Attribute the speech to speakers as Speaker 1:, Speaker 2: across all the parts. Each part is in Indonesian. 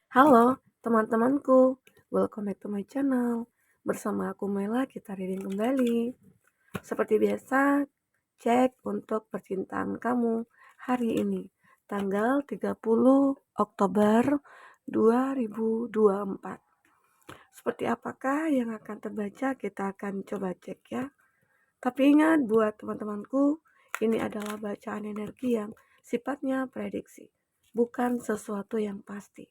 Speaker 1: Halo teman-temanku, welcome back to my channel. Bersama aku Mela, kita reading kembali. Seperti biasa, cek untuk percintaan kamu hari ini, tanggal 30 Oktober 2024. Seperti apakah yang akan terbaca, kita akan coba cek ya. Tapi ingat buat teman-temanku, ini adalah bacaan energi yang sifatnya prediksi, bukan sesuatu yang pasti.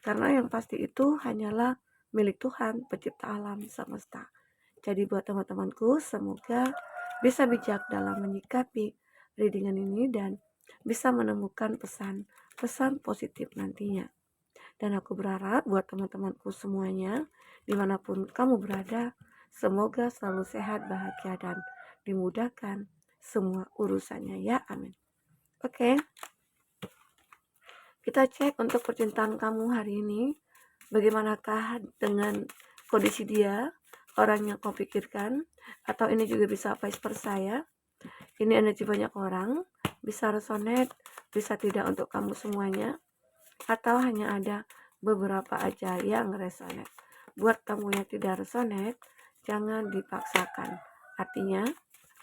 Speaker 1: Karena yang pasti itu hanyalah milik Tuhan, pencipta alam semesta. Jadi buat teman-temanku, semoga bisa bijak dalam menyikapi readingan ini dan bisa menemukan pesan positif nantinya. Dan aku berharap buat teman-temanku semuanya, dimanapun kamu berada, semoga selalu sehat, bahagia, dan dimudahkan semua urusannya ya, amin. Oke, kita cek untuk percintaan kamu hari ini. Bagaimanakah dengan kondisi dia, orang yang kau pikirkan, atau ini juga bisa vice versa ya. Ini energi banyak orang, bisa resonate, bisa tidak untuk kamu semuanya, atau hanya ada beberapa aja yang resonate. Buat kamu yang tidak resonate, jangan dipaksakan. Artinya,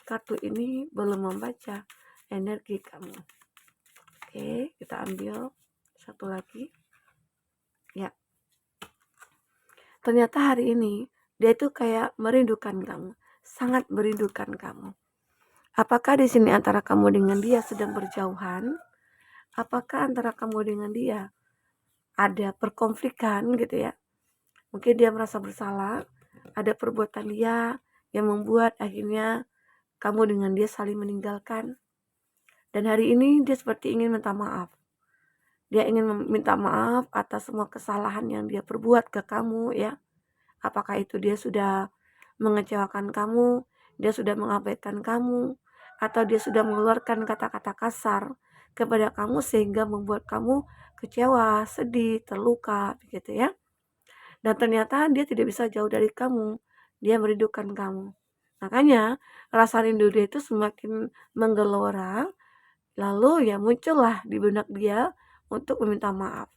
Speaker 1: kartu ini belum membaca energi kamu. Oke, kita ambil satu lagi. Ya. Ternyata hari ini dia itu kayak merindukan kamu, sangat merindukan kamu. Apakah di sini antara kamu dengan dia sedang berjauhan? Apakah antara kamu dengan dia ada perkonflikan gitu ya? Mungkin dia merasa bersalah, ada perbuatan dia yang membuat akhirnya kamu dengan dia saling meninggalkan. Dan hari ini dia seperti ingin minta maaf. Dia ingin meminta maaf atas semua kesalahan yang dia perbuat ke kamu ya. Apakah itu dia sudah mengecewakan kamu, dia sudah mengabaikan kamu, atau dia sudah mengeluarkan kata-kata kasar kepada kamu sehingga membuat kamu kecewa, sedih, terluka, begitu ya. Dan ternyata dia tidak bisa jauh dari kamu, dia merindukan kamu. Makanya rasa rindu dia itu semakin menggelora, lalu ya muncullah di benak dia untuk meminta maaf.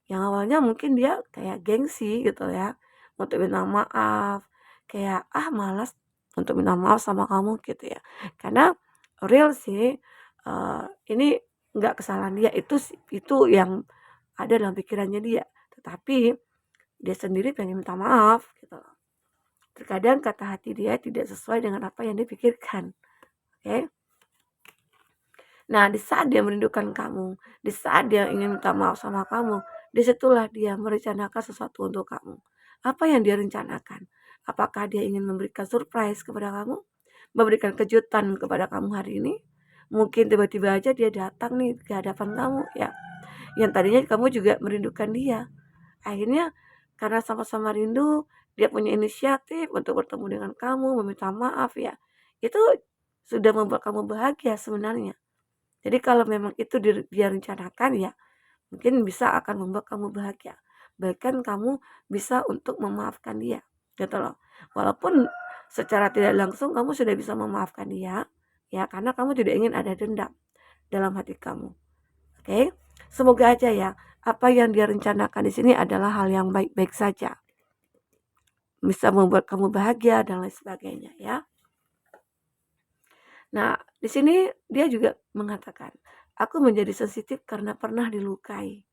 Speaker 1: Yang awalnya mungkin dia kayak gengsi gitu ya, untuk minta maaf, kayak malas untuk minta maaf sama kamu gitu ya. Karena real sih, ini nggak kesalahan dia, itu yang ada dalam pikirannya dia. Tetapi dia sendiri pengen minta maaf gitu loh. Terkadang kata hati dia tidak sesuai dengan apa yang dia pikirkan. Oke. Nah, di saat dia merindukan kamu, di saat dia ingin minta maaf sama kamu, disitulah dia merencanakan sesuatu untuk kamu. Apa yang dia rencanakan? Apakah dia ingin memberikan surprise kepada kamu? Memberikan kejutan kepada kamu hari ini? Mungkin tiba-tiba aja dia datang nih ke hadapan kamu ya. Yang tadinya kamu juga merindukan dia. Akhirnya karena sama-sama rindu, dia punya inisiatif untuk bertemu dengan kamu, meminta maaf ya. Itu sudah membuat kamu bahagia sebenarnya. Jadi kalau memang itu dia rencanakan ya, mungkin bisa akan membuat kamu bahagia. Bahkan kamu bisa untuk memaafkan dia, gitu loh. Walaupun secara tidak langsung kamu sudah bisa memaafkan dia, ya karena kamu tidak ingin ada dendam dalam hati kamu. Oke, semoga aja ya apa yang dia rencanakan di sini adalah hal yang baik-baik saja, bisa membuat kamu bahagia dan lain sebagainya ya. Nah, di sini dia juga mengatakan, aku menjadi sensitif karena pernah dilukai.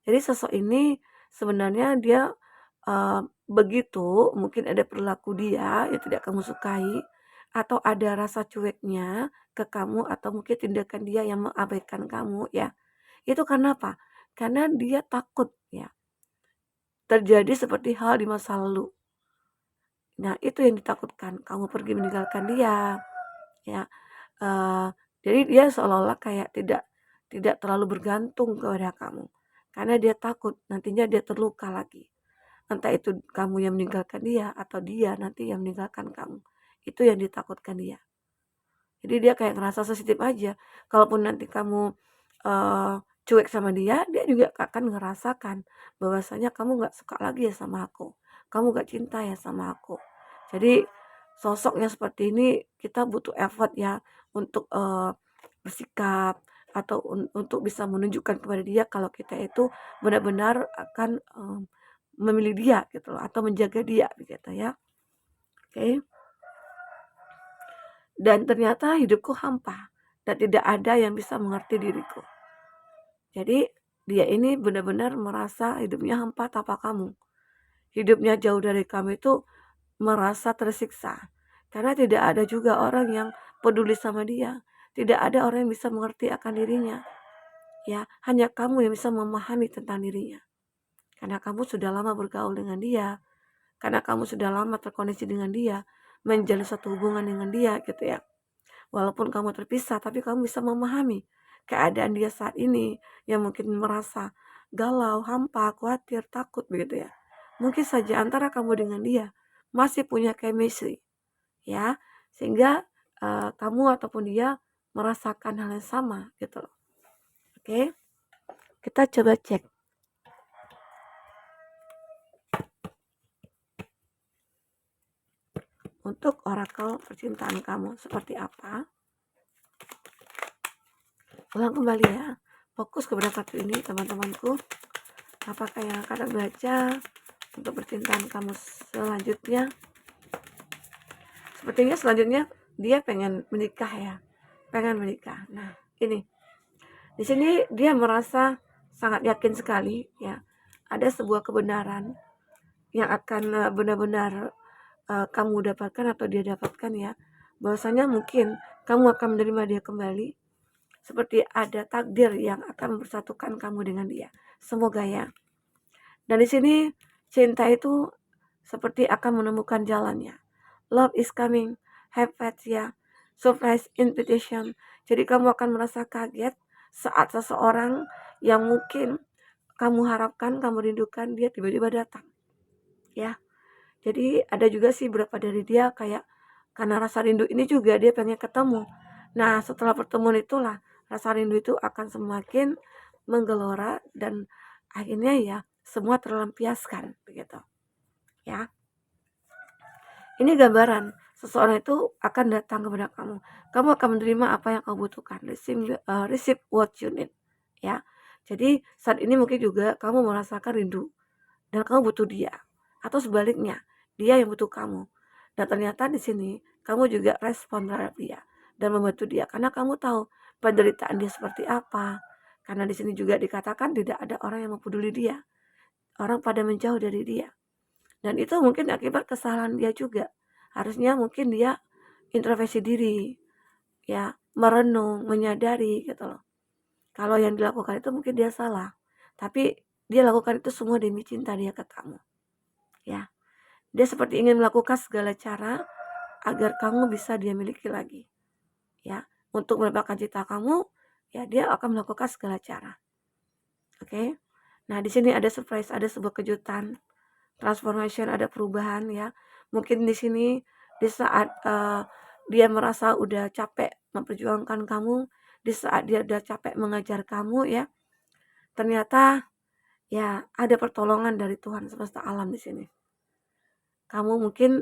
Speaker 1: Jadi sosok ini sebenarnya dia begitu, mungkin ada perilaku dia yang tidak kamu sukai, atau ada rasa cueknya ke kamu, atau mungkin tindakan dia yang mengabaikan kamu ya. Itu karena apa? Karena dia takut ya terjadi seperti hal di masa lalu. Nah, itu yang ditakutkan, kamu pergi meninggalkan dia ya. Jadi dia seolah-olah kayak tidak terlalu bergantung kepada kamu. Karena dia takut nantinya dia terluka lagi. Entah itu kamu yang meninggalkan dia atau dia nanti yang meninggalkan kamu. Itu yang ditakutkan dia. Jadi dia kayak ngerasa sensitif aja. Kalaupun nanti kamu cuek sama dia juga akan ngerasakan bahwasanya kamu nggak suka lagi ya sama aku. Kamu nggak cinta ya sama aku. Jadi sosok yang seperti ini kita butuh effort ya untuk bersikap, atau untuk bisa menunjukkan kepada dia kalau kita itu benar-benar akan memilih dia gitu loh, atau menjaga dia begitu ya. Oke. Dan ternyata hidupku hampa dan tidak ada yang bisa mengerti diriku. Jadi dia ini benar-benar merasa hidupnya hampa tanpa kamu. Hidupnya jauh dari kamu itu merasa tersiksa. Karena tidak ada juga orang yang peduli sama dia. Tidak ada orang yang bisa mengerti akan dirinya. Ya, hanya kamu yang bisa memahami tentang dirinya. Karena kamu sudah lama bergaul dengan dia. Karena kamu sudah lama terkoneksi dengan dia. Menjalin suatu hubungan dengan dia gitu ya. Walaupun kamu terpisah, tapi kamu bisa memahami keadaan dia saat ini yang mungkin merasa galau, hampa, khawatir, takut begitu ya. Mungkin saja antara kamu dengan dia masih punya chemistry ya, sehingga kamu ataupun dia merasakan hal yang sama gitu loh. Oke, kita coba cek untuk orakel percintaan kamu seperti apa. Ulang kembali ya, fokus kepada kartu ini teman-temanku. Apakah yang akan baca untuk percintaan kamu selanjutnya? Sepertinya selanjutnya dia pengen menikah ya, pengen menikah. Nah ini di sini dia merasa sangat yakin sekali ya, ada sebuah kebenaran yang akan benar-benar kamu dapatkan atau dia dapatkan ya, bahwasanya mungkin kamu akan menerima dia kembali, seperti ada takdir yang akan mempersatukan kamu dengan dia. Semoga ya. Dan di sini cinta itu seperti akan menemukan jalannya. Love is coming, have faith ya, surprise invitation. Jadi kamu akan merasa kaget saat seseorang yang mungkin kamu harapkan, kamu rindukan, dia tiba-tiba datang. Ya, jadi ada juga sih beberapa dari dia kayak karena rasa rindu ini juga dia pengen ketemu. Nah setelah pertemuan itulah rasa rindu itu akan semakin menggelora dan akhirnya ya semua terlampiaskan begitu ya. Ini gambaran seseorang itu akan datang kepada kamu. Kamu akan menerima apa yang kamu butuhkan. Receive what you need. Ya. Jadi saat ini mungkin juga kamu merasakan rindu dan kamu butuh dia. Atau sebaliknya, dia yang butuh kamu. Dan ternyata di sini kamu juga respon terhadap dia dan membantu dia karena kamu tahu penderitaan dia seperti apa. Karena di sini juga dikatakan tidak ada orang yang mempeduli dia. Orang pada menjauh dari dia. Dan itu mungkin akibat kesalahan dia juga. Harusnya mungkin dia introspeksi diri, ya, merenung, menyadari gitu loh. Kalau yang dilakukan itu mungkin dia salah, tapi dia lakukan itu semua demi cinta dia ke kamu. Ya, dia seperti ingin melakukan segala cara agar kamu bisa dia miliki lagi. Ya, untuk mendapatkan cinta kamu, ya dia akan melakukan segala cara. Oke. Nah, di sini ada surprise, ada sebuah kejutan. Transformation, ada perubahan ya. Mungkin di sini di saat dia merasa udah capek memperjuangkan kamu, di saat dia udah capek mengajar kamu ya, ternyata ya ada pertolongan dari Tuhan semesta alam di sini. Kamu mungkin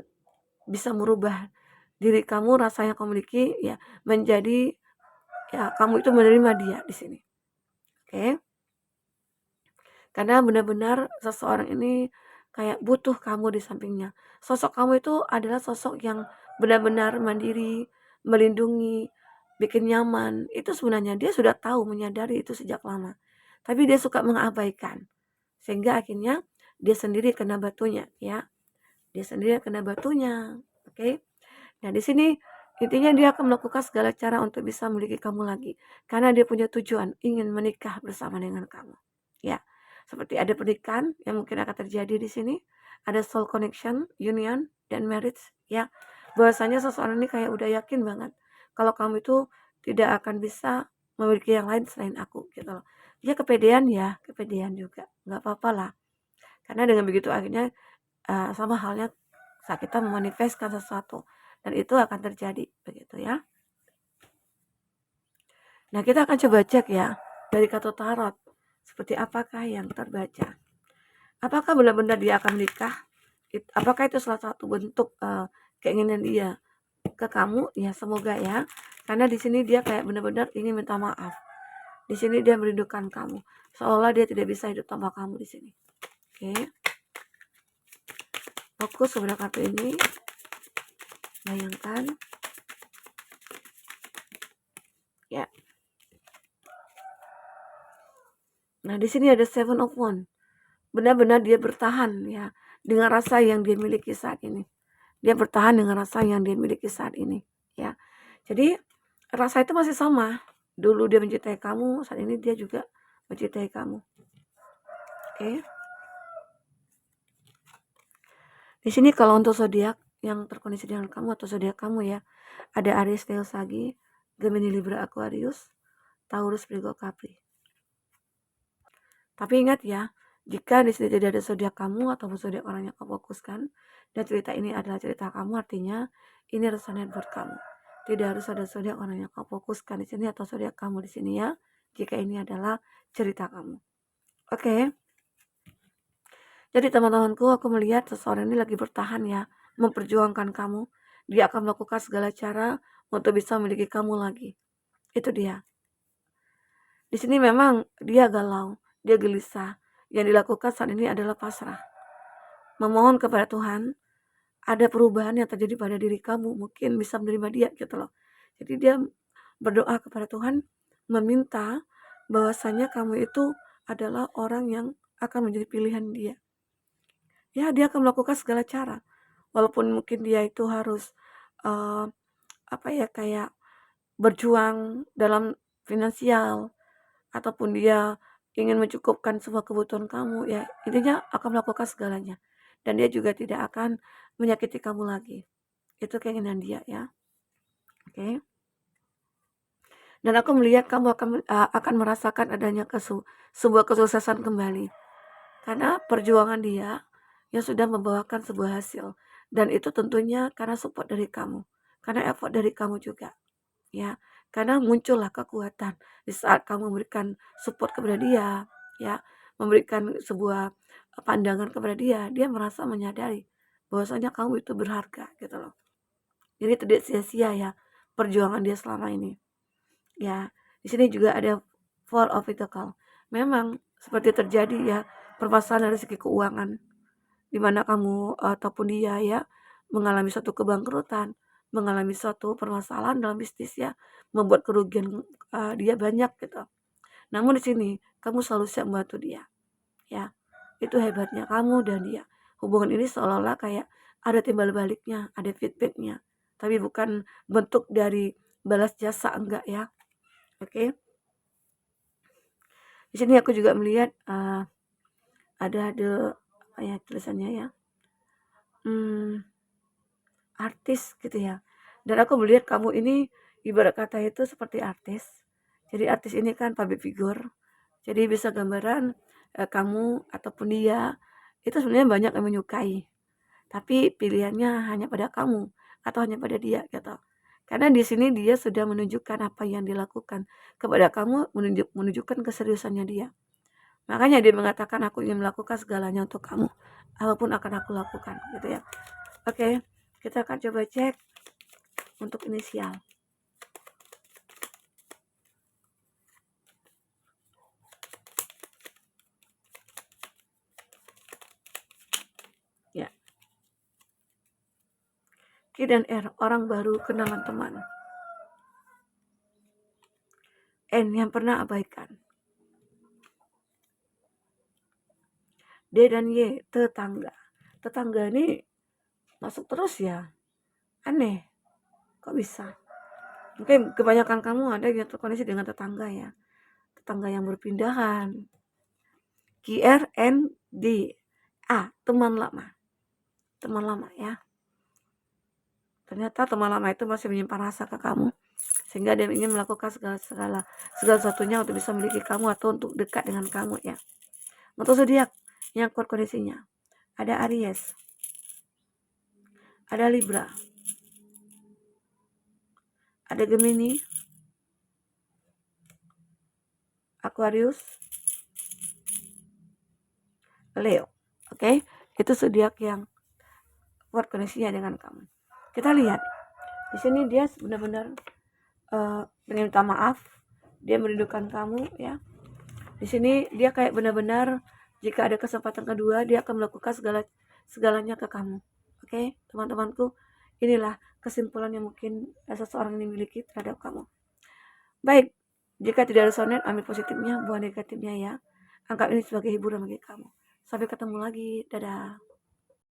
Speaker 1: bisa merubah diri kamu, rasa yang kamu miliki ya menjadi ya kamu itu menerima dia di sini. Oke. Karena benar-benar seseorang ini kayak butuh kamu di sampingnya. Sosok kamu itu adalah sosok yang benar-benar mandiri, melindungi, bikin nyaman. Itu sebenarnya dia sudah tahu, menyadari itu sejak lama. Tapi dia suka mengabaikan. Sehingga akhirnya dia sendiri kena batunya, ya. Dia sendiri kena batunya. Oke. Nah, di sini intinya dia akan melakukan segala cara untuk bisa memiliki kamu lagi. Karena dia punya tujuan ingin menikah bersama dengan kamu. Ya. Seperti ada pernikahan yang mungkin akan terjadi di sini, ada soul connection, union, dan marriage, ya. Bahwasanya seseorang ini kayak udah yakin banget kalau kamu itu tidak akan bisa memiliki yang lain selain aku, gitu loh. Dia kepedean ya, kepedean juga, nggak apa-apa lah. Karena dengan begitu akhirnya sama halnya saat kita memanifestkan sesuatu dan itu akan terjadi, begitu ya. Nah, kita akan coba cek ya dari kartu tarot seperti apakah yang terbaca. Apakah benar-benar dia akan menikah? Apakah itu salah satu bentuk keinginan dia ke kamu? Ya semoga ya. Karena di sini dia kayak benar-benar ingin minta maaf. Di sini dia merindukan kamu. Seolah dia tidak bisa hidup tanpa kamu di sini. Oke. Fokus kepada kartu ini. Bayangkan. Ya. Nah, di sini ada Seven of Wands. Benar-benar dia bertahan ya dengan rasa yang dia miliki saat ini. Dia bertahan dengan rasa yang dia miliki saat ini, ya. Jadi rasa itu masih sama. Dulu dia mencintai kamu, saat ini dia juga mencintai kamu. Oke. Di sini kalau untuk zodiak yang terkoneksi dengan kamu atau zodiak kamu ya, ada Aries, Leo, Sagi, Gemini, Libra, Aquarius, Taurus, Virgo, Capri. Tapi ingat ya, jika di sini tidak ada zodiak kamu atau zodiak orang yang kamu fokuskan dan cerita ini adalah cerita kamu, artinya ini resonate buat kamu. Tidak harus ada zodiak orang yang kamu fokuskan di sini atau zodiak kamu di sini ya, jika ini adalah cerita kamu. Oke. Jadi teman-temanku, aku melihat seseorang ini lagi bertahan ya, memperjuangkan kamu. Dia akan melakukan segala cara untuk bisa memiliki kamu lagi. Itu dia. Di sini memang dia galau, dia gelisah. Yang dilakukan saat ini adalah pasrah. Memohon kepada Tuhan, ada perubahan yang terjadi pada diri kamu, mungkin bisa menerima dia gitu loh. Jadi dia berdoa kepada Tuhan, meminta bahwasanya kamu itu adalah orang yang akan menjadi pilihan dia. Ya, dia akan melakukan segala cara. Walaupun mungkin dia itu harus kayak berjuang dalam finansial, ataupun dia ingin mencukupkan semua kebutuhan kamu, ya intinya akan melakukan segalanya. Dan dia juga tidak akan menyakiti kamu lagi. Itu keinginan dia ya. Oke. Dan aku melihat kamu akan merasakan adanya sebuah kesuksesan kembali. Karena perjuangan dia yang sudah membawakan sebuah hasil. Dan itu tentunya karena support dari kamu. Karena effort dari kamu juga. Ya, karena muncullah kekuatan di saat kamu memberikan support kepada dia, ya, memberikan sebuah pandangan kepada dia, dia merasa menyadari bahwasanya kamu itu berharga gitu loh. Jadi tidak sia-sia ya perjuangan dia selama ini. Ya, di sini juga ada Four of Pentacles. Memang seperti terjadi ya permasalahan dari segi keuangan, di mana kamu ataupun dia ya mengalami suatu kebangkrutan, mengalami suatu permasalahan dalam bisnis ya, membuat kerugian dia banyak gitu. Namun di sini kamu selalu siap membantu dia, ya. Itu hebatnya kamu dan dia. Hubungan ini seolah-olah kayak ada timbal baliknya, ada feedbacknya, tapi bukan bentuk dari balas jasa, enggak ya. Oke. Di sini aku juga melihat ada apa ya tulisannya ya. Artis gitu ya. Dan aku melihat kamu ini ibarat kata itu seperti artis. Jadi artis ini kan public figure. Jadi bisa gambaran kamu ataupun dia itu sebenarnya banyak yang menyukai. Tapi pilihannya hanya pada kamu atau hanya pada dia gitu. Karena di sini dia sudah menunjukkan apa yang dilakukan kepada kamu, menunjukkan keseriusannya dia. Makanya dia mengatakan aku ingin melakukan segalanya untuk kamu. Apapun akan aku lakukan gitu ya. Oke, kita akan coba cek untuk inisial. Ya. Q dan R, orang baru, kenalan teman. N, yang pernah abaikan. D dan Y, tetangga. Tetangga ini masuk terus ya. Aneh. Kok bisa? Mungkin kebanyakan kamu ada yang terkoneksi dengan tetangga ya. Tetangga yang berpindahan. Q, R, N, D. A, teman lama. Teman lama ya. Ternyata teman lama itu masih menyimpan rasa ke kamu. Sehingga dia ingin melakukan segala sesuatunya untuk bisa memiliki kamu atau untuk dekat dengan kamu ya. Untuk zodiak yang kuat kondisinya, ada Aries, ada Libra, ada Gemini, Aquarius, Leo. Oke, itu zodiak yang kuat kondisinya dengan kamu. Kita lihat di sini dia benar-benar minta maaf dia merindukan kamu ya. Di sini dia kayak benar-benar jika ada kesempatan kedua dia akan melakukan segalanya ke kamu. Oke, teman-temanku, inilah kesimpulan yang mungkin seseorang ini miliki terhadap kamu. Baik, jika tidak resonate, ambil positifnya, buang negatifnya ya. Anggap ini sebagai hiburan bagi kamu. Sampai ketemu lagi, dadah.